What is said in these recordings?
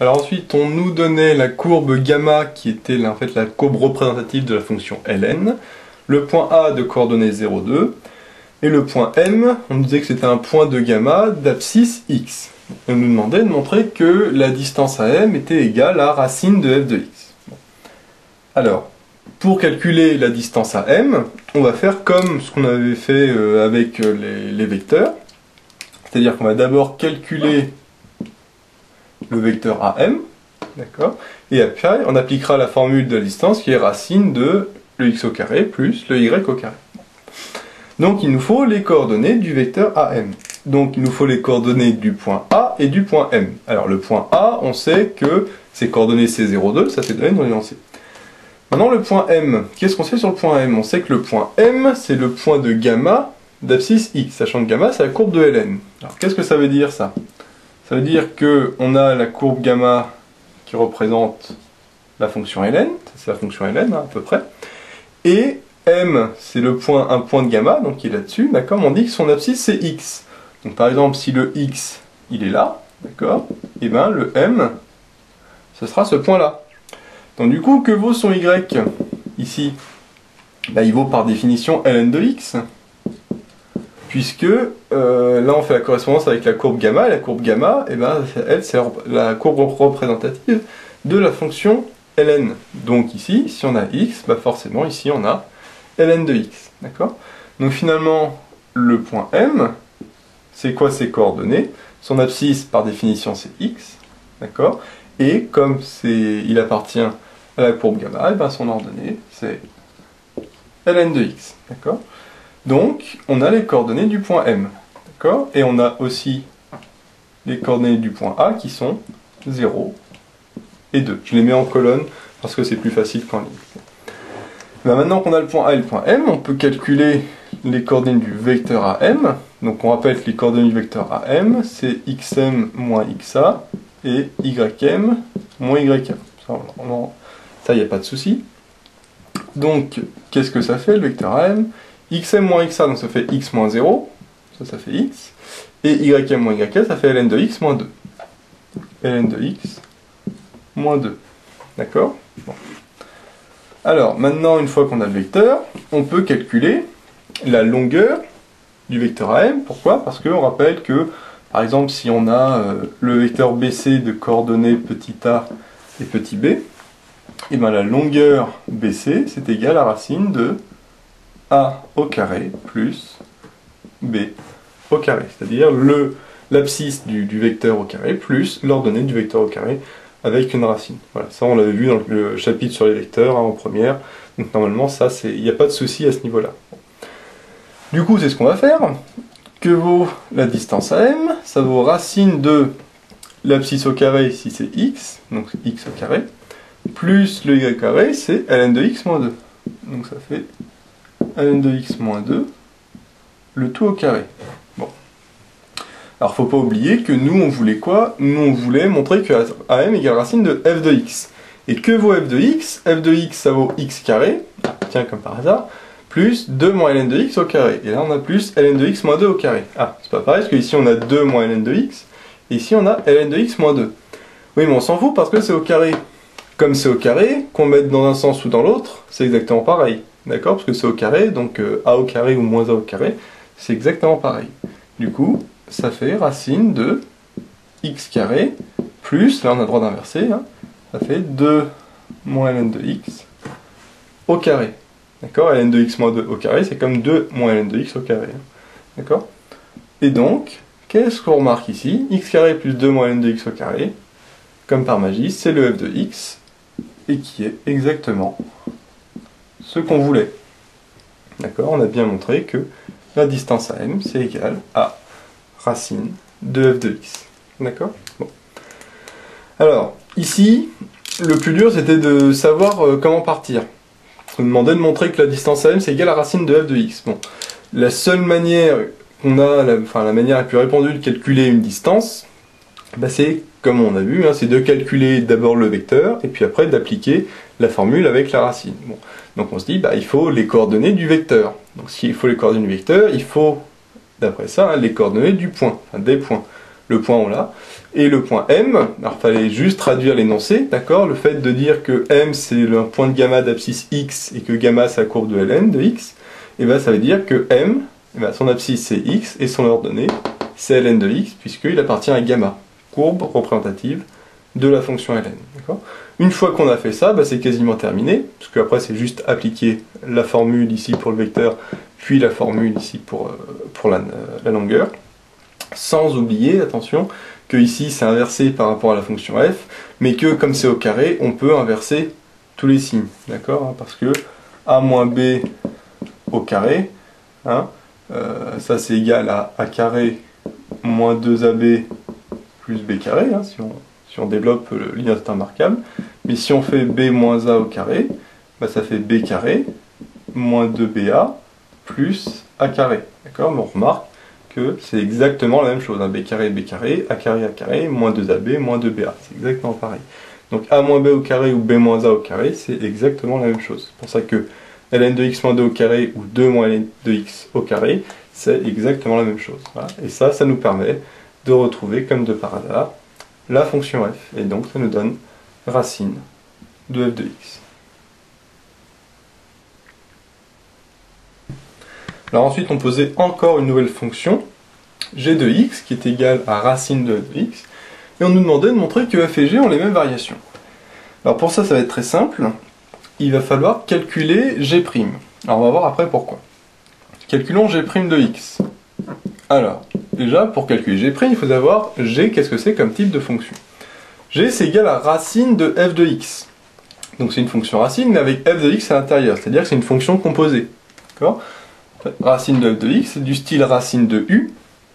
Alors ensuite, on nous donnait la courbe gamma qui était en fait la courbe représentative de la fonction ln, le point A de coordonnées 0, 2, et le point M, on nous disait que c'était un point de gamma d'abscisse x. Et on nous demandait de montrer que la distance à M était égale à racine de f de x. Bon. Alors, pour calculer la distance à M, on va faire comme ce qu'on avait fait avec les vecteurs. C'est-à-dire qu'on va d'abord calculer le vecteur AM, d'accord, et après on appliquera la formule de la distance qui est racine de le x au carré plus le y au carré. Donc il nous faut les coordonnées du vecteur AM. Donc il nous faut les coordonnées du point A et du point M. Alors le point A, on sait que ses coordonnées c'est 0, 2, ça c'est donné dans l'énoncé. Maintenant le point M, qu'est-ce qu'on sait sur le point M? On sait que le point M, c'est le point de gamma d'abscisse x, sachant que gamma c'est la courbe de ln. Alors qu'est-ce que ça veut dire ça? Ça veut dire qu'on a la courbe gamma qui représente la fonction ln, c'est la fonction ln hein, à peu près, et M c'est un point de gamma, donc il est là-dessus, d'accord, on dit que son abscisse c'est x. Donc par exemple si le x il est là, d'accord, et bien le M ce sera ce point là. Donc du coup que vaut son y ici? Ben, il vaut par définition ln de x. Puisque là on fait la correspondance avec la courbe gamma, et la courbe gamma, eh ben, elle c'est la courbe représentative de la fonction ln. Donc ici, si on a x, bah forcément ici on a ln de x. D'accord? Donc finalement, le point M, c'est quoi ses coordonnées? Son abscisse par définition c'est x, d'accord? Et comme il appartient à la courbe gamma, eh ben, son ordonnée c'est ln de x. D'accord? Donc, on a les coordonnées du point M, d'accord? Et on a aussi les coordonnées du point A qui sont 0 et 2. Je les mets en colonne parce que c'est plus facile qu'en ligne. Ben maintenant qu'on a le point A et le point M, on peut calculer les coordonnées du vecteur AM. Donc on rappelle que les coordonnées du vecteur AM, c'est xm moins xa et ym moins yk. Ça, il n'y a pas de souci. Donc, qu'est-ce que ça fait le vecteur AM? Xm moins xa, donc ça fait x moins 0, ça fait x, et ym moins yk, ça fait ln de x moins 2. Ln de x moins 2. D'accord? Bon. Alors, maintenant, une fois qu'on a le vecteur, on peut calculer la longueur du vecteur AM. Pourquoi? Parce qu'on rappelle que, par exemple, si on a le vecteur BC de coordonnées petit a et petit b, et bien la longueur BC, c'est égal à racine de a au carré plus b au carré, c'est-à-dire l'abscisse du vecteur au carré plus l'ordonnée du vecteur au carré avec une racine. Voilà, ça on l'avait vu dans le chapitre sur les vecteurs hein, en première, donc normalement ça il n'y a pas de souci à ce niveau-là. Du coup c'est ce qu'on va faire. Que vaut la distance à M? Ça vaut racine de l'abscisse au carré, ici c'est x, donc x au carré, plus le y au carré, c'est ln de x moins 2. Donc ça fait ln de x moins 2, le tout au carré. Bon. Alors faut pas oublier que nous on voulait quoi? Nous on voulait montrer que AM égale racine de f de x. Et que vaut f de x? F de x ça vaut x carré, tiens comme par hasard, plus 2 moins ln de x au carré. Et là on a plus ln de x moins 2 au carré. Ah, c'est pas pareil parce qu'ici on a 2 moins ln de x, et ici on a ln de x moins 2. Oui mais on s'en fout parce que c'est au carré. Comme c'est au carré, qu'on mette dans un sens ou dans l'autre, c'est exactement pareil. D'accord? Parce que c'est au carré, donc a au carré ou moins a au carré, c'est exactement pareil. Du coup, ça fait racine de x carré plus, là on a le droit d'inverser, hein, ça fait 2 moins ln de x au carré. D'accord? Ln de x moins 2 au carré, c'est comme 2 moins ln de x au carré. Hein. D'accord? Et donc, qu'est-ce qu'on remarque ici? X carré plus 2 moins ln de x au carré, comme par magie, c'est le f de x, et qui est exactement ce qu'on voulait. D'accord? On a bien montré que la distance à M, c'est égal à racine de f de x. D'accord? Bon. Alors, ici, le plus dur, c'était de savoir comment partir. On nous demandait de montrer que la distance à M, c'est égal à racine de f de x. Bon. La seule manière qu'on a, la manière la plus répandue de calculer une distance, bah c'est, comme on a vu, hein, c'est de calculer d'abord le vecteur, et puis après d'appliquer la formule avec la racine. Bon. Donc on se dit, bah, il faut les coordonnées du vecteur. Donc s'il faut les coordonnées du vecteur, il faut, d'après ça, hein, les coordonnées du point, enfin, des points. le point on l'a. Et le point M, alors il fallait juste traduire l'énoncé, d'accord? Le fait de dire que M c'est un point de gamma d'abscisse X et que gamma c'est la courbe de Ln de X, et bien ça veut dire que M, son abscisse c'est X et son ordonnée c'est Ln de X, puisqu'il appartient à gamma, courbe représentative de la fonction Ln. Une fois qu'on a fait ça, c'est quasiment terminé, parce qu'après c'est juste appliquer la formule ici pour le vecteur, puis la formule ici pour la longueur, sans oublier, attention, que ici c'est inversé par rapport à la fonction f, mais que comme c'est au carré, on peut inverser tous les signes, d'accord? Parce que a moins b au carré, ça c'est égal à a carré moins 2ab plus b carré, si on développe l'identité remarquable. Mais si on fait b moins a au carré, ça fait b carré moins 2ba plus a carré, d'accord? Mais on remarque que c'est exactement la même chose, b carré, a carré, moins 2ab, moins 2ba, c'est exactement pareil. Donc a moins b au carré ou b moins a au carré, c'est exactement la même chose. C'est pour ça que ln de x moins 2 au carré ou 2 moins ln de x au carré, c'est exactement la même chose. Voilà. Et ça nous permet de retrouver, comme de par hasard, la fonction f. Et donc ça nous donne racine de f de x. Alors ensuite, on posait encore une nouvelle fonction, g de x, qui est égale à racine de f de x, et on nous demandait de montrer que f et g ont les mêmes variations. Alors pour ça va être très simple, il va falloir calculer g'. Alors on va voir après pourquoi. Calculons g' de x. Alors, déjà, pour calculer g', il faut savoir g, qu'est-ce que c'est comme type de fonction. G, c'est égal à racine de f de x. Donc c'est une fonction racine, mais avec f de x à l'intérieur, c'est-à-dire que c'est une fonction composée. D'accord ? Racine de f de x, c'est du style racine de u,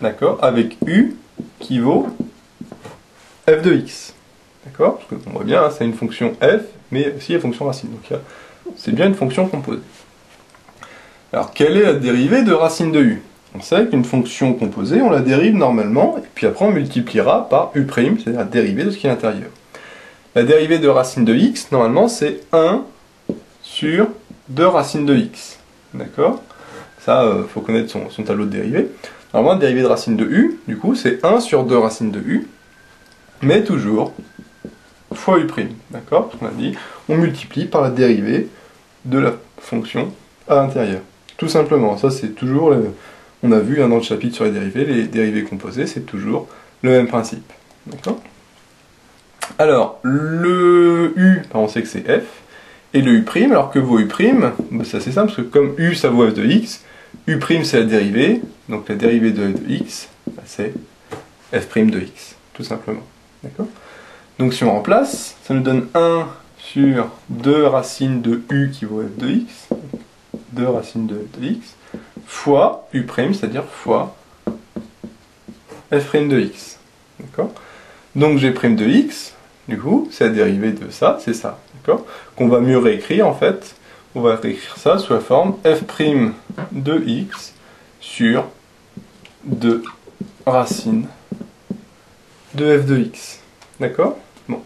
d'accord, avec u qui vaut f de x. D'accord ? Parce qu'on voit bien, c'est une fonction f, mais aussi une fonction racine. Donc c'est bien une fonction composée. Alors, quelle est la dérivée de racine de u? On sait qu'une fonction composée, on la dérive normalement, et puis après on multipliera par u', c'est-à-dire la dérivée de ce qui est à l'intérieur. La dérivée de racine de x, normalement, c'est 1 sur 2 racines de x. D'accord? Ça, faut connaître son tableau de dérivée. Normalement, la dérivée de racine de u, du coup, c'est 1 sur 2 racines de u, mais toujours fois u'. D'accord? Parce qu'on a dit, on multiplie par la dérivée de la fonction à l'intérieur. Tout simplement, ça c'est toujours, on a vu dans le chapitre sur les dérivées composées, c'est toujours le même principe. D'accord? Alors, le u, on sait que c'est f, et le u', alors que vaut u', c'est assez simple, parce que comme u ça vaut f de x, u' c'est la dérivée, donc la dérivée de f de x, c'est f' de x, tout simplement. D'accord? Donc si on remplace, ça nous donne 1 sur 2 racines de u qui vaut f de x, 2 racines de f de x, fois u', c'est-à-dire fois f' de x. D'accord? Donc g' de x, du coup, c'est la dérivée de ça, c'est ça. D'accord? Qu'on va mieux réécrire en fait. On va réécrire ça sous la forme f' de x sur 2 racines de f de x. D'accord? Bon.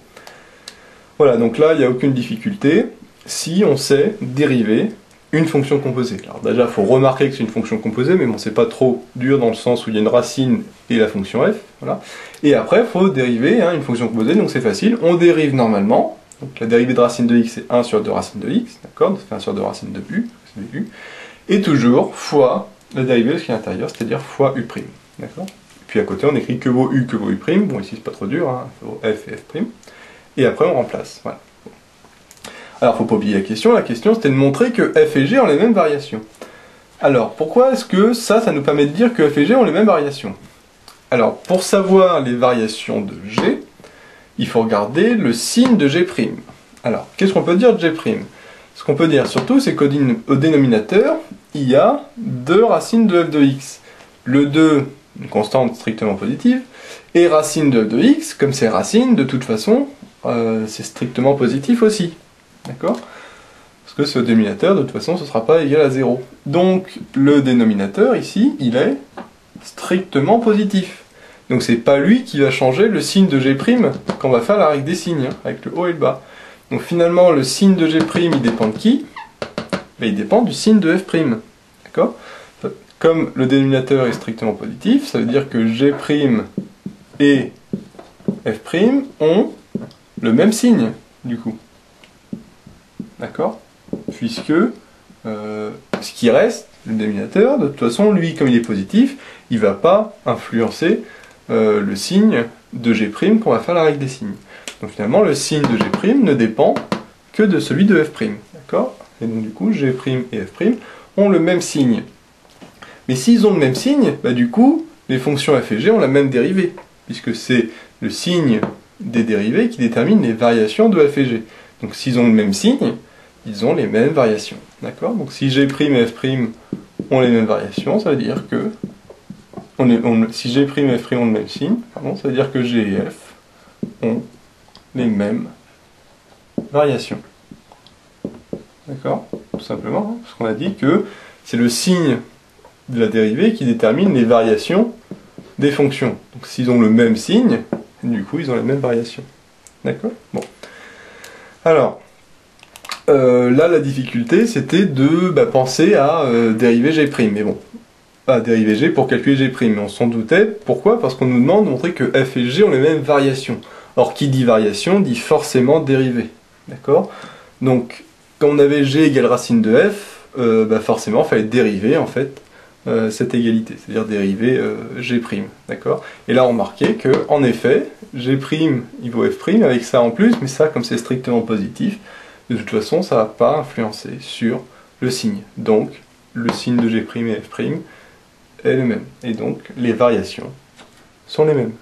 Voilà, donc là, il n'y a aucune difficulté si on sait dériver une fonction composée. Alors déjà, il faut remarquer que c'est une fonction composée, mais bon, c'est pas trop dur dans le sens où il y a une racine et la fonction f. Voilà. Et après, il faut dériver une fonction composée, donc c'est facile. On dérive normalement. Donc la dérivée de racine de x, c'est 1 sur 2 racines de x, d'accord? Donc ça fait 1 sur 2 racines de u, c'est u. Et toujours fois la dérivée de ce qui est à l'intérieur, c'est-à-dire fois u'. D'accord? Puis à côté, on écrit que vaut u, que vaut u'. Bon, ici, c'est pas trop dur, vaut f et f'. Et après, on remplace. Voilà. Alors, faut pas oublier la question c'était de montrer que f et g ont les mêmes variations. Alors, pourquoi est-ce que ça nous permet de dire que f et g ont les mêmes variations? Alors, pour savoir les variations de g, il faut regarder le signe de g'. Alors, qu'est-ce qu'on peut dire de g'? Ce qu'on peut dire surtout, c'est qu'au dénominateur, il y a 2 racines de f de x. Le 2, une constante strictement positive, et racine de f de x, comme c'est racine, de toute façon, c'est strictement positif aussi. D'accord? Parce que ce dénominateur, de toute façon, ce ne sera pas égal à 0. Donc, le dénominateur, ici, il est strictement positif. Donc, c'est pas lui qui va changer le signe de g' quand on va faire la règle des signes, avec le haut et le bas. Donc, finalement, le signe de g', il dépend de qui? Ben, il dépend du signe de f'. D'accord? Comme le dénominateur est strictement positif, ça veut dire que g' et f' ont le même signe, du coup. D'accord? Puisque ce qui reste, le dénominateur, de toute façon, lui, comme il est positif, il ne va pas influencer le signe de G' qu'on va faire la règle des signes. Donc finalement, le signe de G' ne dépend que de celui de f'. D'accord? Et donc du coup, G' et f' ont le même signe. Mais s'ils ont le même signe, bah, du coup, les fonctions f et g ont la même dérivée, puisque c'est le signe des dérivés qui détermine les variations de f et g. Donc s'ils ont le même signe, ils ont les mêmes variations. D'accord? Donc si G' et f' ont les mêmes variations, ça veut dire que si G' et f' ont le même signe, pardon, ça veut dire que G et F ont les mêmes variations. D'accord? Tout simplement, hein, parce qu'on a dit que c'est le signe de la dérivée qui détermine les variations des fonctions. Donc s'ils ont le même signe, du coup ils ont les mêmes variations. D'accord? Bon. Alors, là la difficulté c'était de penser à dériver G'. Mais bon, à dériver G pour calculer G'. Mais on s'en doutait. Pourquoi? Parce qu'on nous demande de montrer que F et G ont les mêmes variations. Or qui dit variation dit forcément dérivée. D'accord? Donc, quand on avait G égale racine de F, forcément il fallait dériver en fait cette égalité, c'est-à-dire dériver G', d'accord? Et là, remarquez que, en effet, G' il vaut F' avec ça en plus, mais ça, comme c'est strictement positif, de toute façon, ça ne va pas influencer sur le signe. Donc, le signe de G' et F' est le même. Et donc, les variations sont les mêmes.